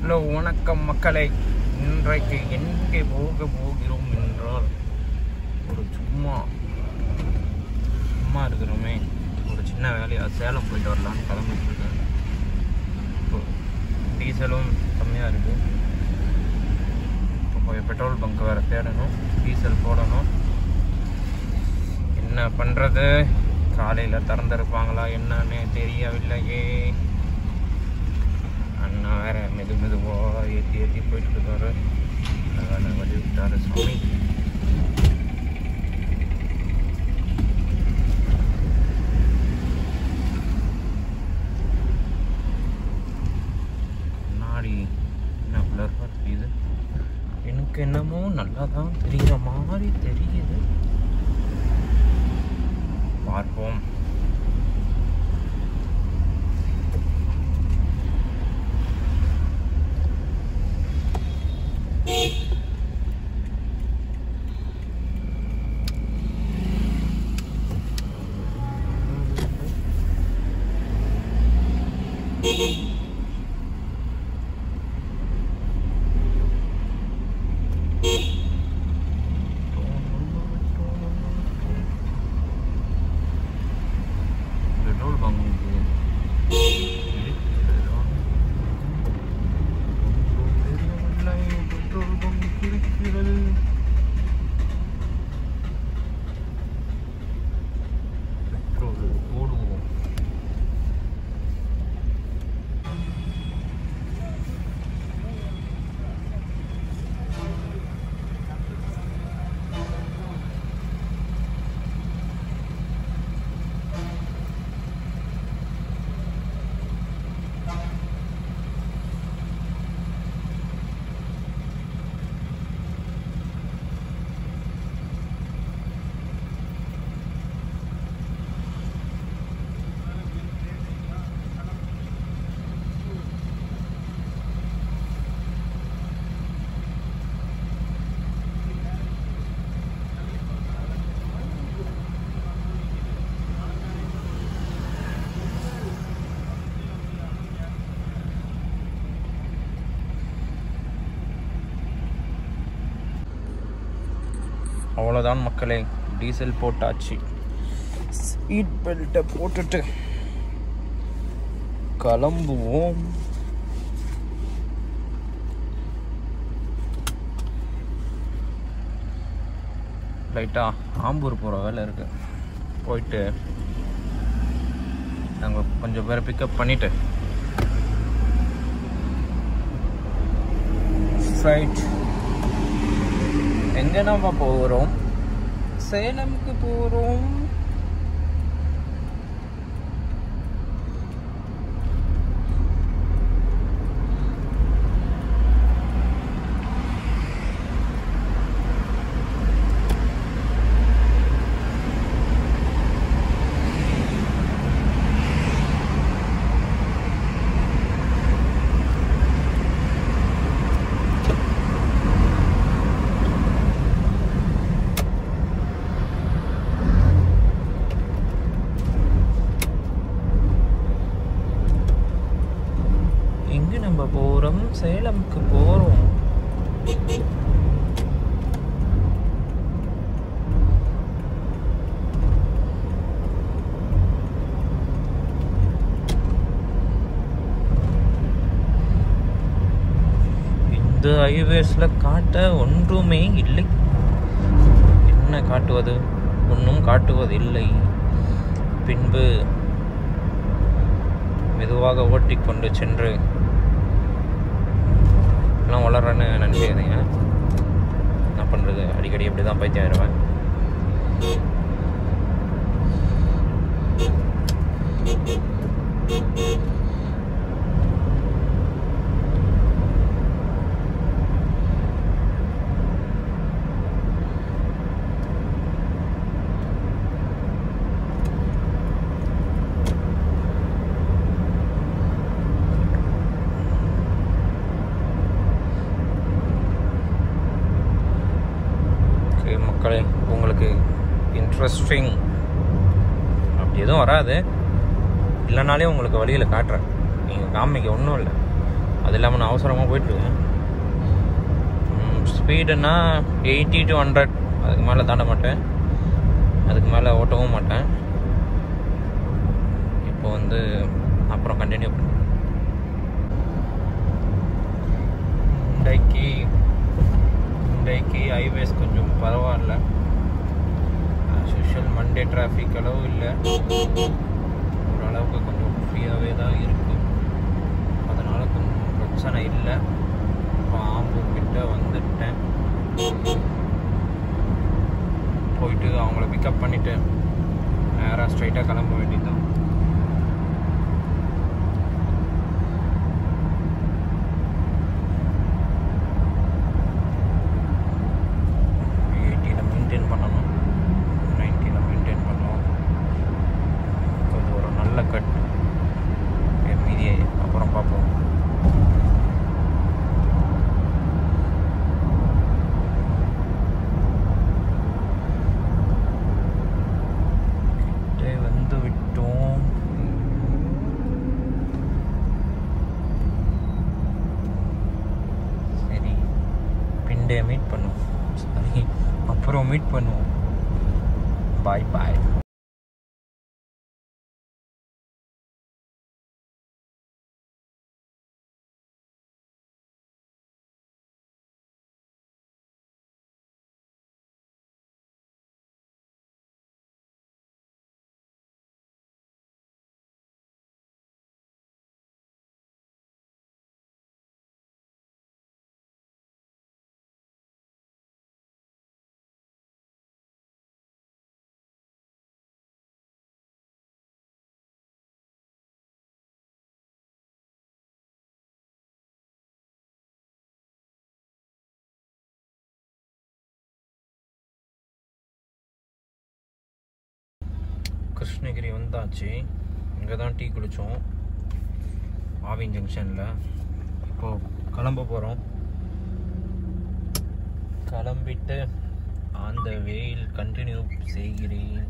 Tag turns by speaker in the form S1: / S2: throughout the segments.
S1: Hello வணக்கம் மக்களே. இன்றைக்கு எங்கே போக போகிறோம் என்றால் ஒரு சும்மா இருக்கிறோமே, ஒரு சின்ன வேலையாக சேலம் போயிட்டு வரலான்னு கிளம்பிட்டு இருக்கேன். இப்போ டீசலும் கம்மியாக இருக்குது. இப்போ போய் பெட்ரோல் பங்க் வேறு தேடணும், டீசல் போடணும். என்ன பண்ணுறது, காலையில் திறந்துருப்பாங்களா என்னன்னு தெரியவில்லையே. அண்ணா வேற மெதுவாக ஏற்றி போயிட்டு இருக்காரு. வேலை வழி விட்டாரு சாமி. முன்னாடி என்ன பிளர்வாக தெரியுது, எனக்கு என்னமோ நல்லா தான் தெரிகிற மாதிரி தெரியுது. பார்ப்போம். பெட்ரோல் பங்க் இருக்கிறது. பெட்ரோல் போடுவோம். அவ்வளோதான் மக்களே, டீசல் போட்டாச்சு. சீட் பெல்ட்டை போட்டுட்டு கிளம்புவோம். லைட்டாக ஆம்பூர் போகிற வேலை இருக்கு. போயிட்டு நாங்கள் கொஞ்சம் பேரை பிக்கப் பண்ணிவிட்டு ஃப்ளைட் எங்கே நம்ம போகிறோம், சேலமுக்கு போகிறோம். நம்ம போகிறோம், சேலமுக்கு போகிறோம். இந்த ஹைவேஸில் காட்ட ஒன்றுமே இல்லை. என்ன காட்டுவது, ஒன்றும் காட்டுவதில்லை. பின்பு மெதுவாக ஓட்டிக்கொண்டு சென்று எல்லாம் வளர்றேன்னு நினச்சிக்கிறீங்க. என்ன பண்ணுறது, அடிக்கடி அப்படி தான் பைத்தியம் ஆயிடுவேன். மக்களே, உங்களுக்கு இன்ட்ரெஸ்டிங் அப்படி எதுவும் வராது, இல்லைனாலே உங்களுக்கு வழியில் காட்டுறேன். நீங்கள் காமிக்க ஒன்றும் இல்லை, அது இல்லாமல் நான் அவசரமாக போயிட்டுருக்கேன். ஸ்பீடுன்னா 80 to 100, அதுக்கு மேலே தாண்ட மாட்டேன், அதுக்கு மேலே ஓட்டவும் மாட்டேன். இப்போ வந்து அப்புறம் கண்டினியூ பண்ணுவேன். இன்றைக்கு ஹைவேஸ் கொஞ்சம் பரவாயில்ல. யூஷுவல் மண்டே டிராஃபிக் அளவு இல்லை, ஓரளவுக்கு கொஞ்சம் ஃப்ரீயாகவே தான் இருக்குது. அதனால் கொஞ்சம் பிரச்சனை இல்லை. இப்போ ஆம்பூர் கிட்ட வந்துட்டேன். போயிட்டு அவங்கள பிக்கப் பண்ணிவிட்டு நேராக ஸ்ட்ரைட்டாக கிளம்ப வேண்டியதுதான். மீட் பண்ணுவோம். சரி, அப்புறம் மீட் பண்ணுவோம். பாய் பாய். கிருஷ்ணகிரி வந்தாச்சு. இங்கே தான் டீ குடித்தோம், ஆவின் ஜங்ஷனில். இப்போது கிளம்ப போகிறோம். கிளம்பிட்டு அந்த வேயில் கண்டினியூ செய்கிறேன்.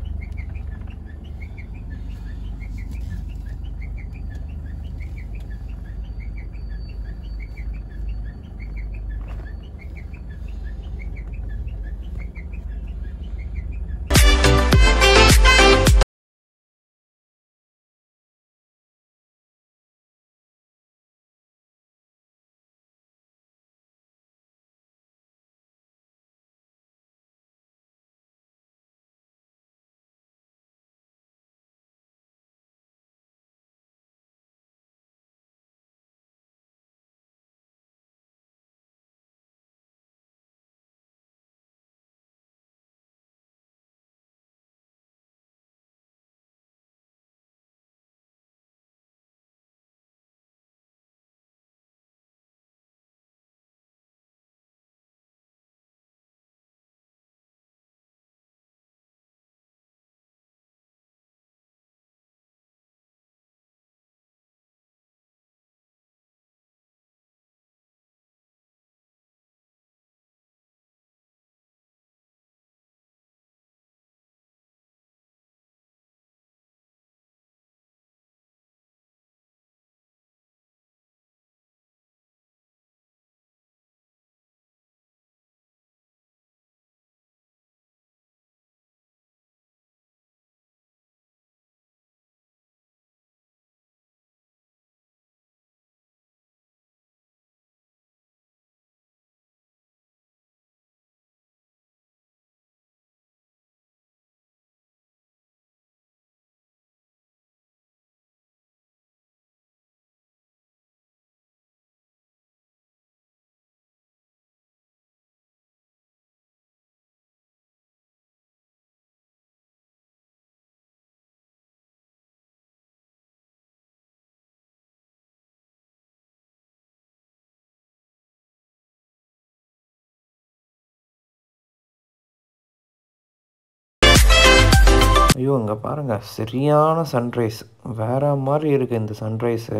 S1: ஐயோ, இங்கே பாருங்கள், சரியான சன்ரைஸ். வேறு மாதிரி இருக்குது இந்த சன்ரைஸு.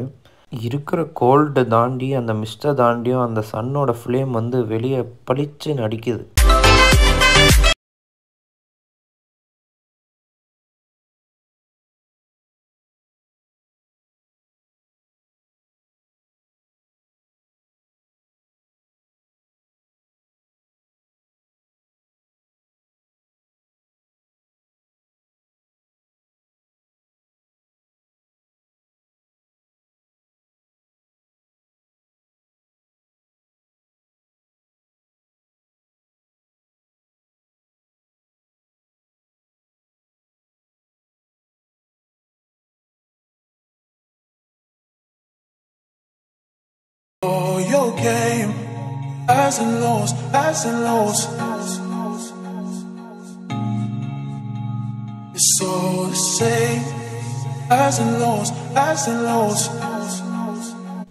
S1: இருக்கிற கோல்டு தாண்டி, அந்த மிஸ்டை தாண்டியும் அந்த சன்னோட ஃப்ளேம் வந்து வெளியே பளிச்சுன்னு அடிக்குது.
S2: highs and lows, highs and lows. It's all the same. Highs and lows, highs and lows.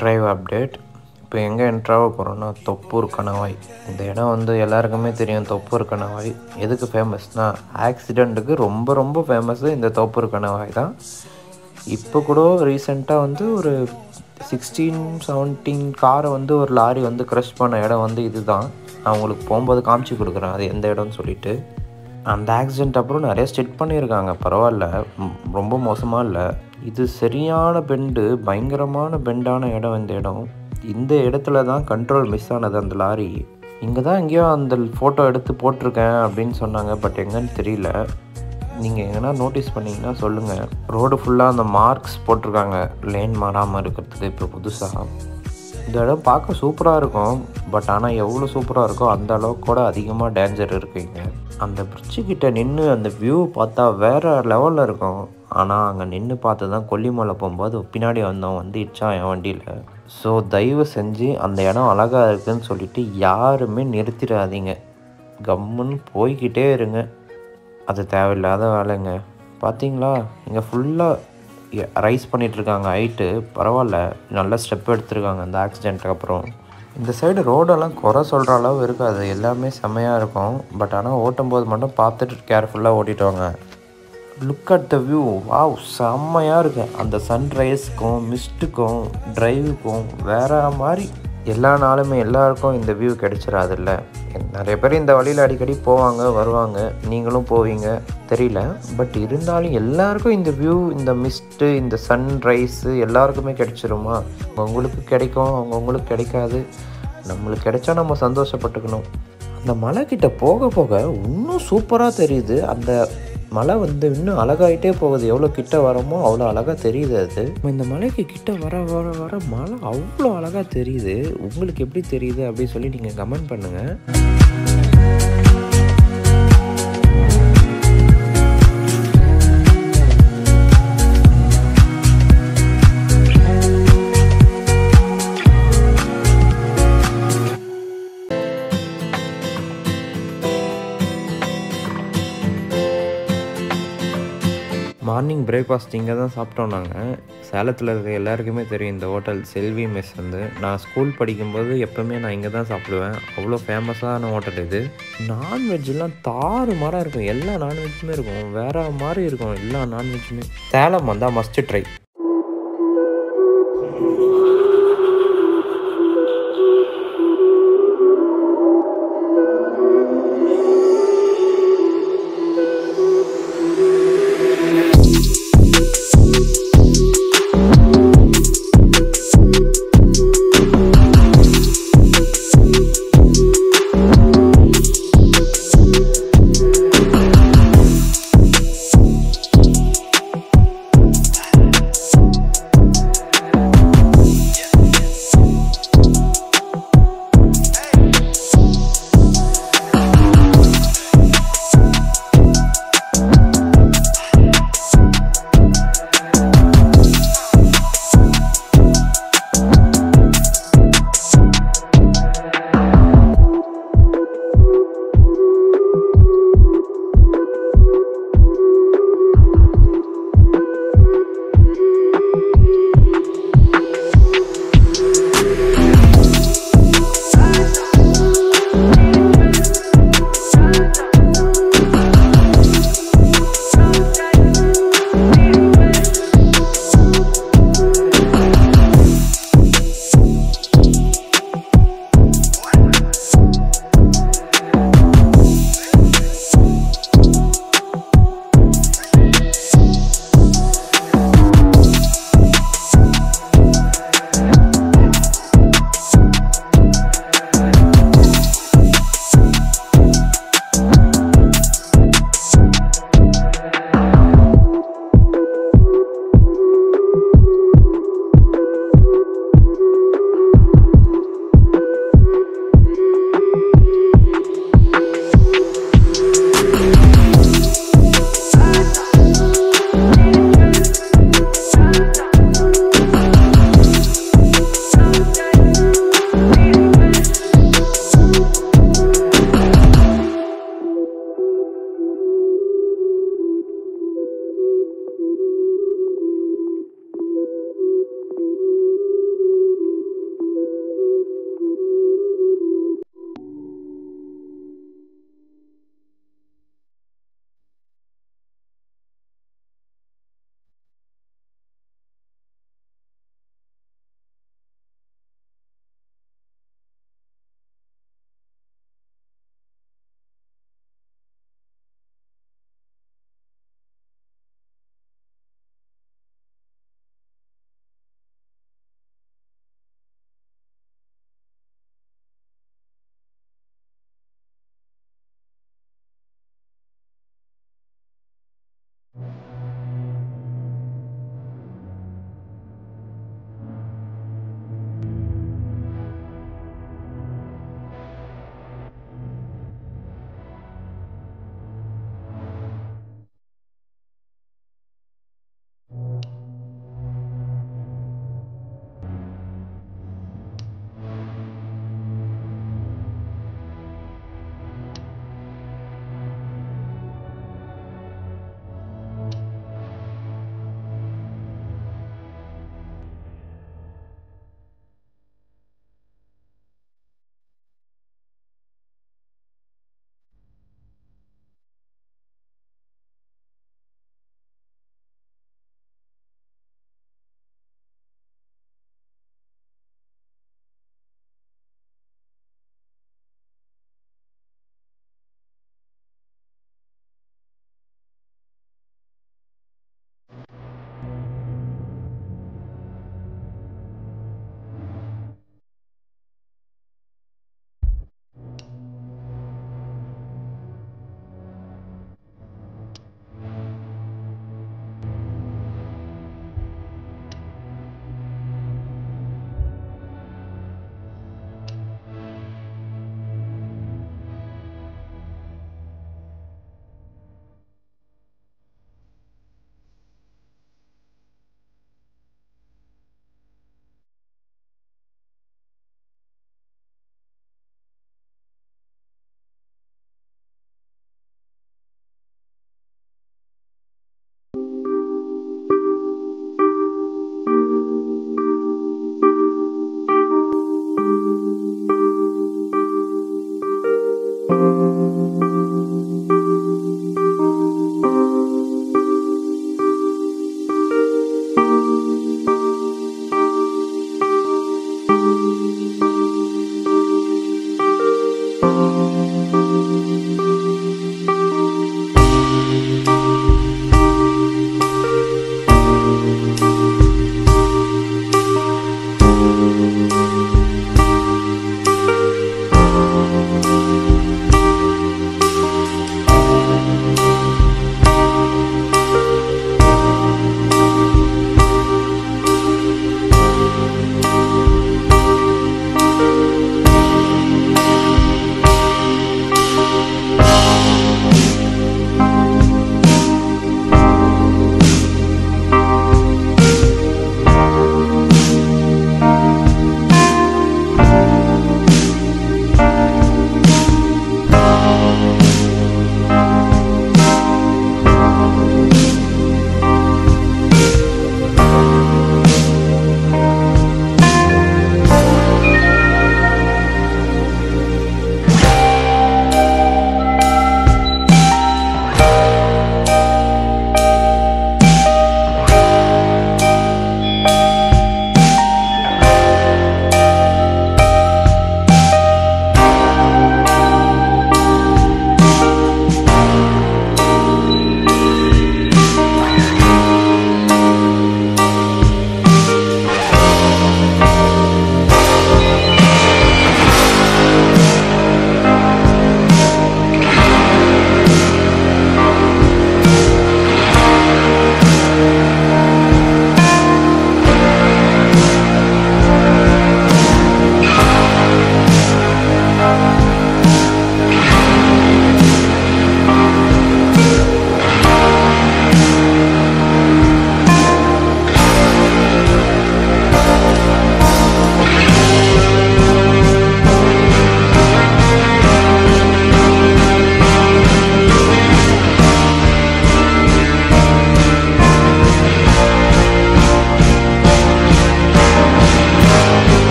S1: Drive update. இப்போ எங்கே என்ட்ராக போகிறோன்னா தொப்பூர் கணவாய். இந்த இடம் வந்து எல்லாருக்குமே தெரியும். தொப்பூர் கணவாய் எதுக்கு ஃபேமஸ்னால் ஆக்சிடெண்ட்டுக்கு ரொம்ப ரொம்ப ஃபேமஸ்ஸு இந்த தொப்பூர் கணவாய் தான். இப்போ கூட ரீசெண்டாக வந்து ஒரு 16-17 காரை வந்து ஒரு லாரி வந்து க்ரஷ் பண்ண இடம் வந்து இது தான். நான் உங்களுக்கு போகும்போது காமிச்சு கொடுக்குறேன் அது எந்த இடம்னு சொல்லிவிட்டு. அந்த ஆக்சிடெண்ட் அப்புறம் நிறைய ஸ்டெட் பண்ணியிருக்காங்க, பரவாயில்ல, ரொம்ப மோசமாக இல்லை. இது சரியான பெண்டு, பயங்கரமான பெண்டான இடம். இந்த இடத்துல தான் கண்ட்ரோல் மிஸ் ஆனது அந்த லாரி. இங்கே தான் எங்கேயோ அந்த ஃபோட்டோ எடுத்து போட்டிருக்கேன் அப்படின்னு சொன்னாங்க, பட் எங்கன்னு தெரியல. நீங்கள் எங்கன்னா நோட்டீஸ் பண்ணிங்கன்னா சொல்லுங்கள். ரோடு ஃபுல்லாக அந்த மார்க்ஸ் போட்டிருக்காங்க லேன் மாறாமல் இருக்கிறதுக்கு. இப்போ புதுசாக இந்த இடம் பார்க்க சூப்பராக இருக்கும், பட் ஆனால் எவ்வளோ சூப்பராக இருக்கோ அந்த அளவுக்கு கூட அதிகமாக டேஞ்சர் இருக்குங்க. அந்த பிரிட்ஜுக்கிட்ட நின்று அந்த வியூ பார்த்தா வேறு லெவலில் இருக்கும். ஆனால் அங்கே நின்று பார்த்து தான் கொல்லிமலை போகும்போது பின்னாடி வந்தவன் வந்து இடிச்சான் என் வண்டியில். ஸோ தயவு செஞ்சு அந்த இடம் அழகாக இருக்குதுன்னு சொல்லிவிட்டு யாருமே நிறுத்திடாதீங்க, கம்முன்னு போய்கிட்டே இருங்க. அது தேவையில்லாத வேலைங்க. பார்த்தீங்களா, இங்கே ஃபுல்லாக ரைஸ் பண்ணிகிட்ருக்காங்க ஹைட்டு. பரவாயில்ல, நல்ல ஸ்டெப் எடுத்துருக்காங்க அந்த ஆக்சிடெண்ட்டுக்கு அப்புறம். இந்த சைடு ரோடெல்லாம் குறை சொல்கிற அளவு இருக்காது, எல்லாமே செம்மையாக இருக்கும். பட் ஆனால் ஓட்டும்போது மட்டும் பார்த்துட்டு கேர்ஃபுல்லாக ஓட்டிட்டுவாங்க. Look at the view, wow, செம்மையாக இருக்கு. அந்த சன்ரைஸ்க்கும் மிஸ்ட்டுக்கும் ட்ரைவுக்கும் வேறு மாதிரி. எல்லா நாளுமே எல்லாருக்கும் இந்த வியூ கிடைச்சிடாதுல்ல. நிறைய பேர் இந்த வழியில் அடிக்கடி போவாங்க வருவாங்க, நீங்களும் போவீங்க தெரியல. பட் இருந்தாலும் எல்லாருக்கும் இந்த வியூ, இந்த மிஸ்ட்டு, இந்த சன்ரைஸு எல்லாருக்குமே கிடைச்சிருமா? உங்களுக்கு கிடைக்கும், அவங்கவுங்களுக்கு கிடைக்காது. நம்மளுக்கு கிடைச்சா நம்ம சந்தோஷப்பட்டுக்கணும். அந்த மலைக்கிட்ட போக போக இன்னும் சூப்பராக தெரியுது. அந்த மலை வந்து இன்னும் அழகாயிட்டே போகுது. எவ்வளோ கிட்ட வரமோ அவ்வளோ அழகாக தெரியுது. அது இந்த மலைக்கு கிட்ட வர வர வர மலை அவ்வளோ அழகாக தெரியுது. உங்களுக்கு எப்படி தெரியுது அப்படின்னு சொல்லி நீங்கள் கமெண்ட் பண்ணுங்கள். மார்னிங் பிரேக்ஃபாஸ்ட் இங்கே தான் சாப்பிட்டோம் நாங்கள். சேலத்தில் இருக்க எல்லாருக்குமே தெரியும் இந்த ஹோட்டல் செல்வி மெஸ். வந்து நான் ஸ்கூல் படிக்கும்போது எப்போவுமே நான் இங்கே தான் சாப்பிடுவேன். அவ்வளோ ஃபேமஸான ஹோட்டல் இது. நான்வெஜ்லாம் தாறு மாறாக இருக்கும், எல்லா நான்வெஜ்ஜுமே இருக்கும், வேறு மாதிரி இருக்கும் எல்லா நான்வெஜ்ஜுமே. சேலம் வந்தால் மஸ்ட்டு ட்ரை.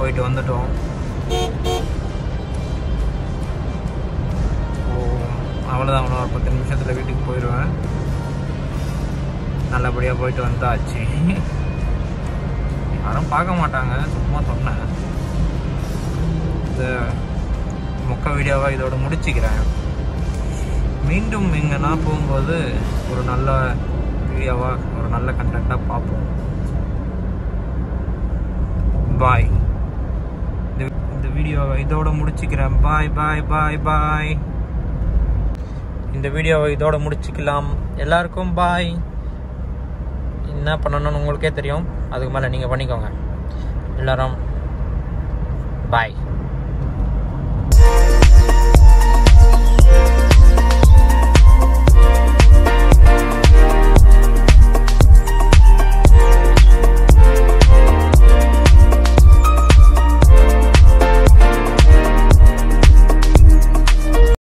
S1: போயிட்டு வந்துட்டோம். அவ்வளோதான், ஒரு 10 நிமிஷத்தில் வீட்டுக்கு போயிடுவேன். நல்லபடியாக போயிட்டு வந்தாச்சு. யாரும் பார்க்க மாட்டாங்க, சும்மா சொன்னேன். இந்த மொக்க வீடியோவை இதோட முடிச்சுக்கிறேன். மீண்டும் எங்கன்னா போகும்போது ஒரு நல்ல வீடியோவாக, ஒரு நல்ல கண்டென்ட்டாக பார்ப்போம். பாய். இந்த வீடியோவை இதோட முடிச்சுக்கிறேன். பாய் பாய் பாய் பாய். இந்த வீடியோவை இதோட முடிச்சுக்கலாம். எல்லாருக்கும் பாய். என்ன பண்ணணும்னு உங்களுக்கே தெரியும், அதுக்கு மேலே நீங்கள் பண்ணிக்கோங்க. எல்லாரும் பாய்.